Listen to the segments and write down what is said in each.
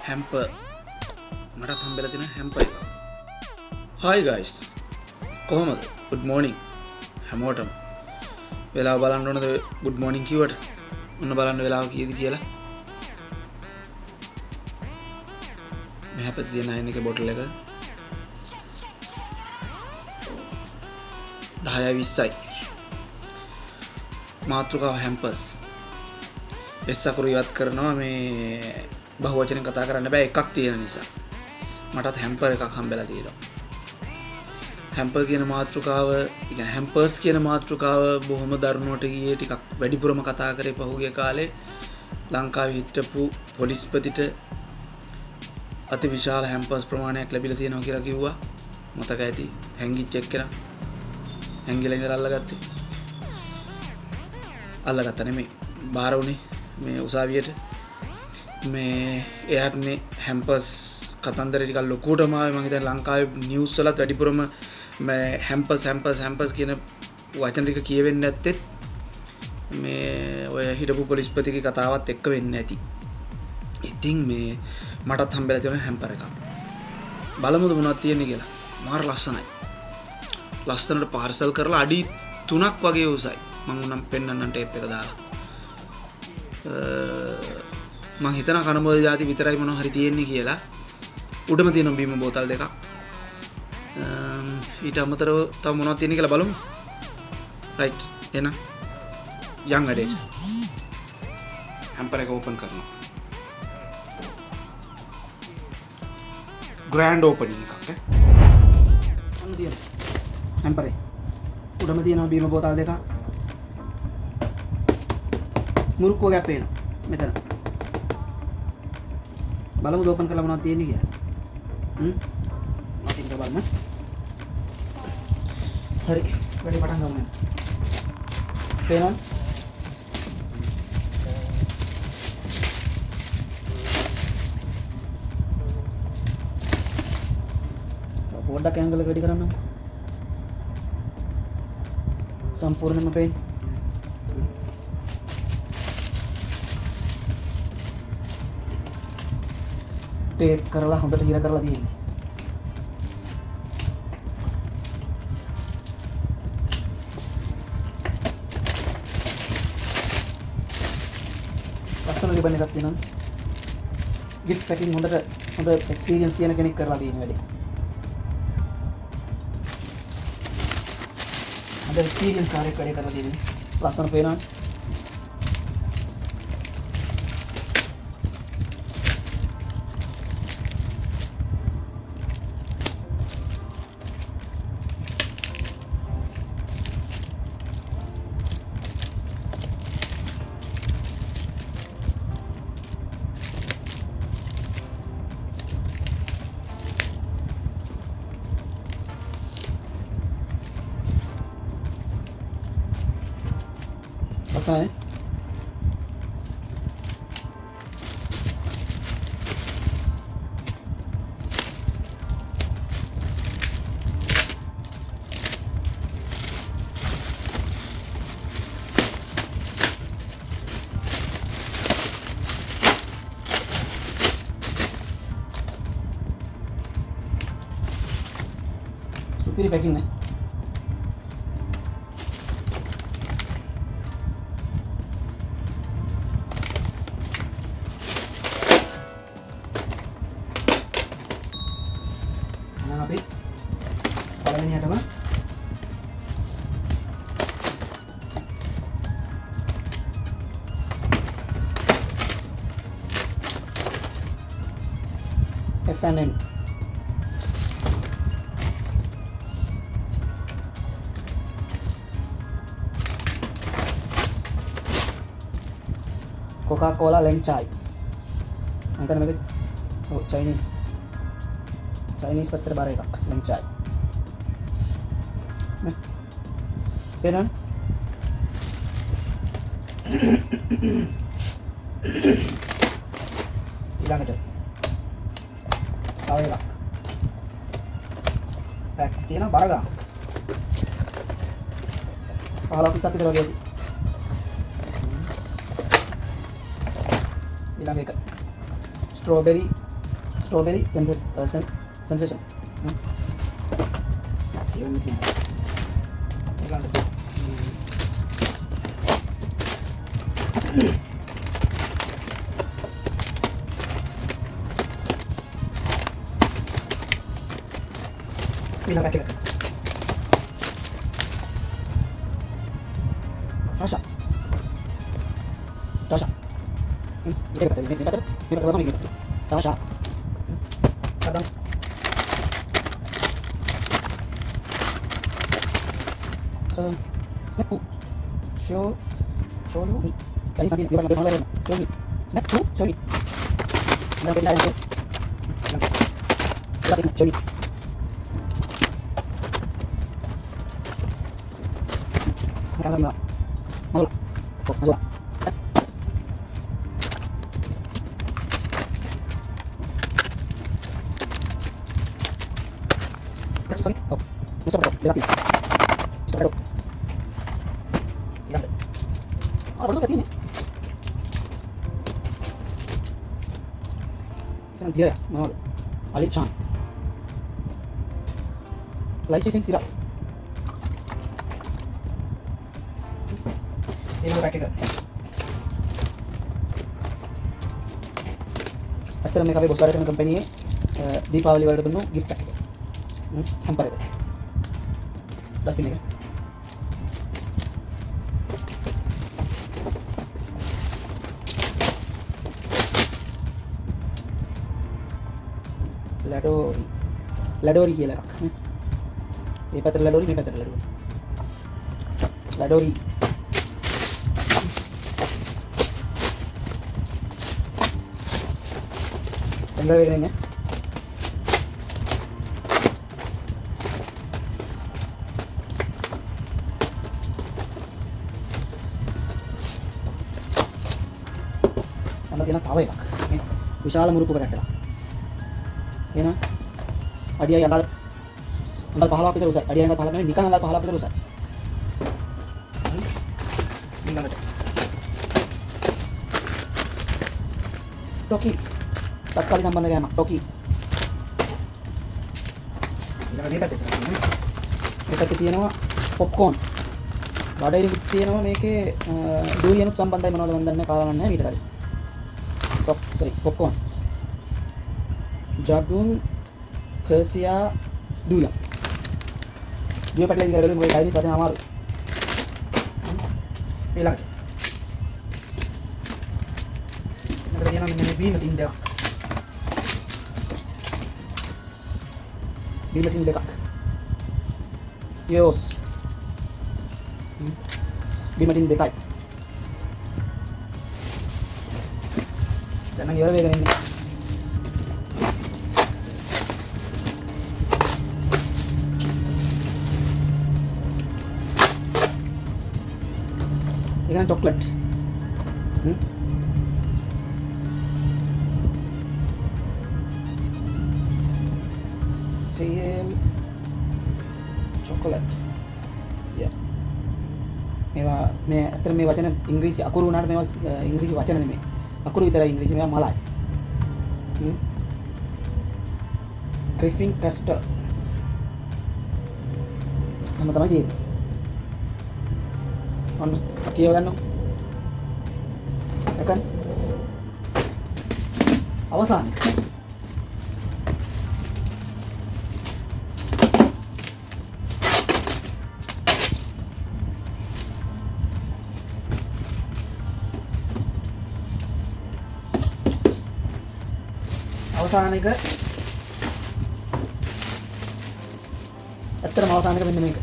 හැම්පර් මටත් හම්බෙලා තියෙන හැම්පර් එක. Hi guys. කොහමද? Good morning. හැමෝටම. වෙලාව බලන්න ඕනද good morning කිව්වට? ඔන්න බලන්න වෙලාව කීයද කියලා. මෙහා පැත්තේ තියෙන අයින් එකේ බොටල් එක 10:20යි. මාතෘකාව හැම්පර්ස්. එස් අකුරු ඉවත් කරනවා මේ බහුවචනෙන් කතා කරන්න බෑ එකක් තියෙන නිසා. මටත් හැම්පර් එකක් හම්බෙලා තියෙනවා. හැම්පර් කියන මාතෘකාව, කියන්නේ හැම්පර්ස් කියන මාතෘකාව බොහොම දරුණුවට ගියේ ටිකක් වැඩිපුරම කතා කරේ පහුගිය කාලේ ලංකාවේ හිටපු පොලිස්පතිට අතිවිශාල හැම්පර්ස් ප්‍රමාණයක් ලැබිලා තියෙනවා කියලා කිව්වා. මතක ඇති හැංගිච්ච එක්කෙනා. හැංගිලා ඉඳලා අල්ලගත්තා නෙමෙයි. බාර උනේ මේ උසාවියට. මේ එයාටනේ හැම්පර්ස් කතන්දර ටිකක් ලොකුටම ආවේ. මම හිතන්නේ ලංකාවේ නිවුස් වලත් වැඩිපුරම මේ හැම්පර්ස් කියන වචන ටික කියවෙන්නේ නැත්තේ මේ ඔය හිටපු පොලිස්පතිගේ කතාවත් එක්ක වෙන්නේ නැති. ඉතින් මේ මටත් හම්බෙලා තියෙන හැම්පර් එකක්. බලමුද මොනවද තියෙන්නේ කියලා. මාර ලස්සනයි. ලස්සනට පාර්සල් කරලා අඩි 3ක් වගේ උසයි. මම උනම් පෙන්නන්නම් ටේප් එක දාලා. මං හිතන කනබෝල જાති විතරයි මොනවා හරි තියෙන්නේ කියලා. උඩම තියෙන බීම බෝතල් දෙකක්. ඊට අමතරව තව මොනවද තියෙන්නේ කියලා බලමු. රයිට්. එහෙනම් යන් වැඩේ. හැම්පර් එක ඕපන් කරනවා. ග්‍රෑන්ඩ් ඕපනින් එකක් ඈ. අන්න තියෙන හැම්පර් එක. උඩම තියෙන බීම බෝතල් දෙකක්. මුරුක්කු වගේ පේනවා. මෙතන. බලමු ඕපන් කරලා මොනවද තියෙන්නේ කියලා. මතින් බලන්න. හරි. වැඩි පටන් ගමු. පේනවද? පොඩ්ඩක් ඇන්ගල් එක වැඩි කරන්න. සම්පූර්ණයෙන්ම පේන්නේ. ටේප් කරලා හොඳට හිර කරලා තියෙන්නේ. ලස්සන රිබන් එකක් තියෙනවා. gift packing හොඳ experience තියෙන කෙනෙක් කරලා තියෙන වැඩේ. හොඳ experience කාර්යයක් වැඩේ කරලා තියෙන්නේ. ලස්සන පේනවා. Pasal supiri packing nih. අපි පළවෙනියටම F&N Coca-Cola Leng Chai. Nanti namanya Chinese පත්තර බාර එකක් ලෙන් චායි. නේ. පේනවද? ඊළඟට තව එකක්. පැක්ස් තියෙන බර ගන්න. 15 පිස්සක් විතර වගේ. ඊළඟ එක strawberry strawberry sensation. Bila pakai Tasha. Ini kata ini kata apa ini? Tasha. Kadang. Snack. Show you. Kali sampai dia nak bersama show me. Snack. Show me. Nak kita yang show me. Makan lagi nak. Mau lah. Oh, masuk lah. Sorry. Oh. Stop. Lihat ni. Stop. Lihat. Ah, baru kat ni. Kan dia, Muhammad Ali Chan. Lychee syrup. Ini mau pakai kan? ඇත්තටම මේක අපේ බොස්වාරකම කම්පැනියේ දීපාවලි වලට දුන්නු gift pack එක. හැම්පර් එක. Dustbin එක. ලැඩෝරි කියලා එකක්. මේ පැත්තට ලැඩෝරි මේ පැත්තට ලැඩෝරි. ලැඩෝරි Tengah begini ya. Anda tiada tahu ya, විශාල මුරුප්පු කරට්ටක්. එහෙනම් අඩියයි අඟල් 15ක් විතර උසයි. අඩියයි අඟල් 15ක් නෙමෙයි නිකන් අඟල් 15ක් විතර උසයි. ඊළඟට ටොකි තත්කාලික සම්බන්ධ ගෑමක් ටොකි. ඊළඟ මේකත් තියෙනවා පොප්කෝන්. බඩේරි තියෙනවා මේකේ දූරියනුත් සම්බන්ධයි මොනවද මන් දන්නේ කාලා නැහැ ඊට කලින්. පොප්කෝන්. ජගුන් කර්සියා දූලා. දිය පැටලේ ඉඳලා මොකද ඩයිනිස් වශයෙන් අමාරු. ඊළඟට මෙතන කියනවා මෙන්න මේ බීම තින් දෙකක්. බීම තින් දෙකක්. යෝස්. බීම තින් දෙකයි. දැන් ඉවර වෙගෙන ඉන්නේ. Ini kan coklat. Seal coklat. Ya. මේවා මේ අතර මේ වචන ඉංග්‍රීසි අකුරු උනාට මේවා ඉංග්‍රීසි වචන නෙමෙයි. අකුරු විතරයි ඉංග්‍රීසි මේවා මලයි. ක්‍රිෆින් කස්ටර්. මම තමයි දෙන්නේ. ඔන්න කියව ගන්න. එකන් අවසාන එක ඇත්තටම අවසාන එක මෙන්න මේක.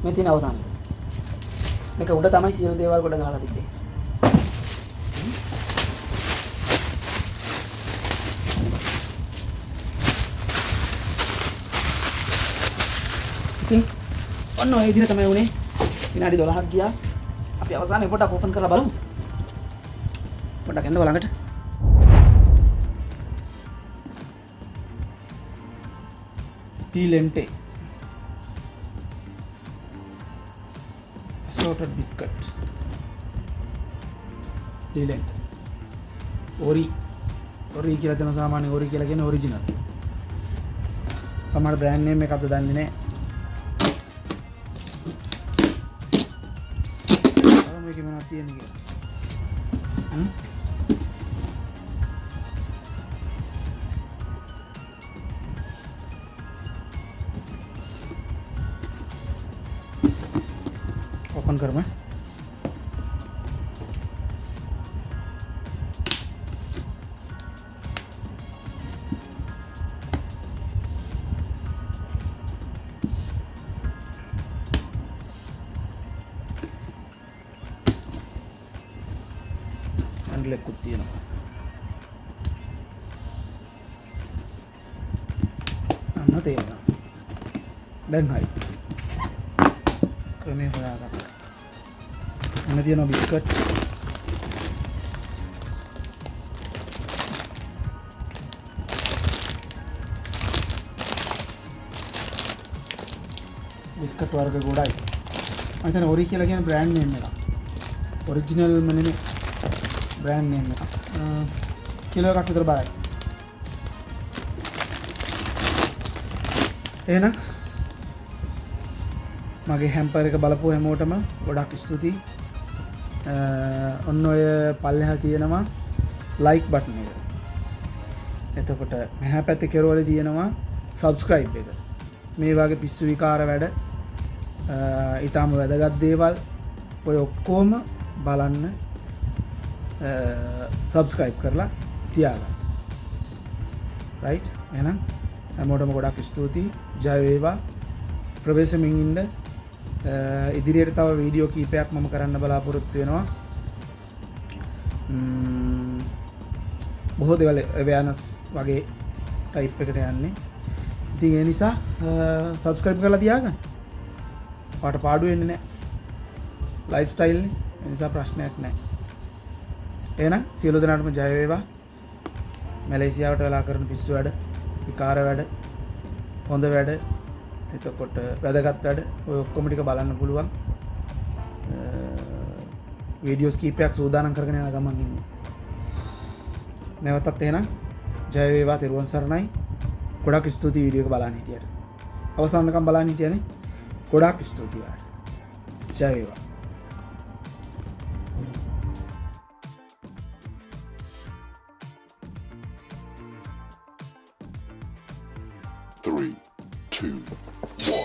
මේ තියෙන අවසාන මේක උඩ තමයි සියලු දේවල් කොට ගහලා තිබ්බේ. ඉතින් ඔන්න ඔය විදිහට තමයි උනේ. විනාඩි 12ක් ගියා. අපි අවසානයේ පොඩක් ඕපන් කරලා බලමු. පොඩක් එන්න බලන්නට. tea lente assorted biscuit tea lente ori කියලා තියෙන සාමාන්‍ය ori කියලා කියන්නේ ඔරිජිනල් සමහර බ්‍රෑන්ඩ් නේම් එකක්ද දන්නේ නැහැ මේකේ මොනවද තියෙන්නේ කියලා ओपन कर मैं अंडले कुत्ती है ना अन्ना तेरा දැන් හරි ක්‍රමේ හොයාගත්තා මොන තියෙනවා බිස්කට් බිස්කට් වර්ග ගොඩයි මම හිතන්නේ ඔරි කියලා කියන බ්‍රෑන්ඩ් නේම් එක ඔරිජිනල් ම නෙමෙයි බ්‍රෑන්ඩ් නේම් එක කිලෝ එකක් විතර බරයි එහෙනම් මගේ හැම්පර් එක බලපුව හැමෝටම ගොඩක් ස්තුතියි ඔන්න ඔය පල්ලෙහා තියෙනවා ලයික් බටන් එක එතකොට මෙහා පැත්තේ කෙරවල තියෙනවා සබ්ස්ක්‍රයිබ් එක මේ වගේ පිස්සු විකාර වැඩ ඊටාම වැදගත් දේවල් ඔය ඔක්කොම බලන්න සබ්ස්ක්‍රයිබ් කරලා තියාගන්න රයිට් එහෙනම් හැමෝටම ගොඩක් ස්තුතියි ජය වේවා ප්‍රවේශමින් ඉන්න ඉදිරියට තව වීඩියෝ කීපයක් මම කරන්න බලාපොරොත්තු වෙනවා බොහෝ දේවල් අවයර්නස් වගේ ටයිප් එකට යන්නේ ඉතින් ඒ නිසා සබ්ස්ක්‍රයිබ් කරලා තියාගන්න පාට පාඩු වෙන්නේ නැහැ ලයිෆ් ස්ටයිල් නේ ඒ නිසා ප්‍රශ්නයක් නැහැ එහෙනම් සියලු දෙනාටම ජය වේවා මැලේසියාවට වෙලා කරන පිස්සු වැඩ විකාර වැඩ හොඳ වැඩ එතකොට වැදගත් වැඩ ඔය ඔක්කොම ටික බලන්න පුළුවන් වීඩියෝස් කීපයක් සූදානම් කරගෙන යන ගමන් ඉන්නේ නැවතත් එහෙනම් ජය වේවා තෙරුවන් සරණයි ගොඩක් ස්තුතියි වීඩියෝ එක බලන්න හිටියට අවසන් වෙනකම් බලන්න හිටියනේ ගොඩක් ස්තුතියි ඔයාලට ජය වේවා 3, 2, 1.